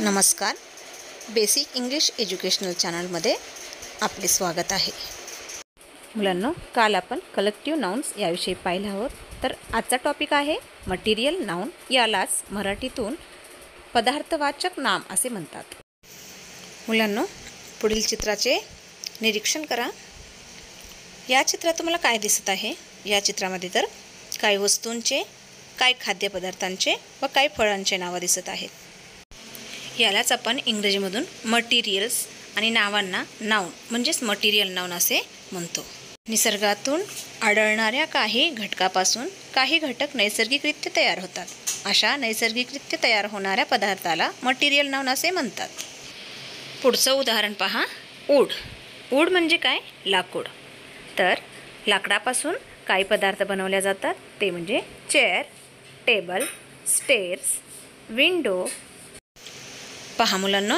नमस्कार. Basic English educational चॅनलमध्ये आपले स्वागत आहे. मुलांनो, काल आपण कलेक्टिव्ह नाउन्स याविषयी पाहिलं आहोत. तर आजचा टॉपिक आहे मटेरियल नाउन. यालाच मराठीतून पदार्थवाचक नाम असे म्हणतात. मुलांनो, पुढील चित्राचे निरीक्षण करा. या चित्रात तुम्हाला काय दिसत आहे? या चित्रामध्ये तर काही वस्तूंचे, काही खाद्यपदार्थांचे व काही फळांचे नावं दिसत आहेत. यालाच आपण इंग्रजीमधून मटेरियल्स आणि नावांना नाउन म्हणजेच मटेरियल नाउन असे म्हणतो. निसर्गातून आढळणाऱ्या काही घटकापासून काही घटक नैसर्गिकरित्या तयार होतात. अशा नैसर्गिकरित्या तयार होणाऱ्या पदार्थाला मटेरियल नाउन असे म्हणतात. पुढचं उदाहरण पहा. वूड. वूड म्हणजे काय? लाकूड. तर लाकडापासून काही पदार्थ बनवले जातात. ते म्हणजे चेअर, टेबल, स्टेअर्स, विंडो. पहा मुलांनो,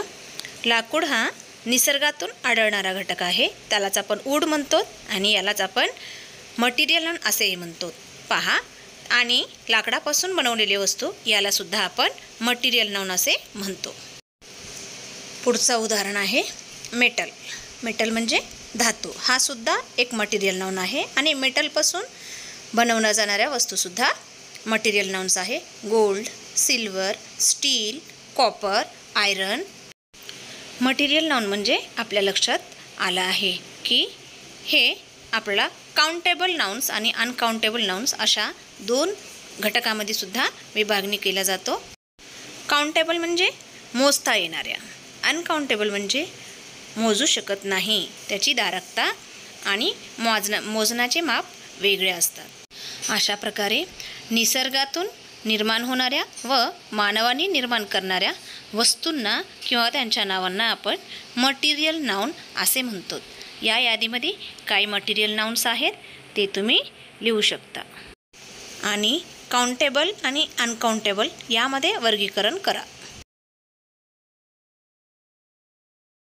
लाकूड हा निसर्गातून आढळणारा घटक आहे. त्यालाच आपण वूड म्हणतो आणि यालाच आपण मटेरियल नाउन असेही म्हणतो. पहा, आणि लाकडापासून बनवलेली वस्तू याला सुद्धा आपण मटेरियल नाउन असे म्हणतो. पुढचं उदाहरण आहे मेटल. मेटल म्हणजे धातू. हा सुद्धा एक मटेरियल नाउन आहे आणि मेटलपासून बनवल्या जाणाऱ्या वस्तूसुद्धा मटेरियल नाउन्स आहे. Gold, silver, steel, copper, iron. Material noun म्हणजे आपल्या लक्षात आलं आहे की हे आपल्याला काउंटेबल नाउन्स आणि अनकाउंटेबल नाउन्स अशा दोन घटकामध्ये सुद्धा विभागणी केला जातो. काउंटेबल म्हणजे मोजता येणाऱ्या, अनकाउंटेबल म्हणजे मोजू शकत नाही. त्याची दारकता आणि मोजण्याचे माप वेगळे असतात. अशा प्रकारे निसर्गातून निर्माण होणाऱ्या व मानवाने निर्माण करणाऱ्या वस्तूंना किंवा त्यांच्या नावांना आपण मटेरियल नाउन असे म्हणतो. या यादीमध्ये काही मटेरियल नाउन्स आहेत ते तुम्ही लिहू शकता आणि काउंटेबल आणि अनकाउंटेबल यामध्ये वर्गीकरण करा.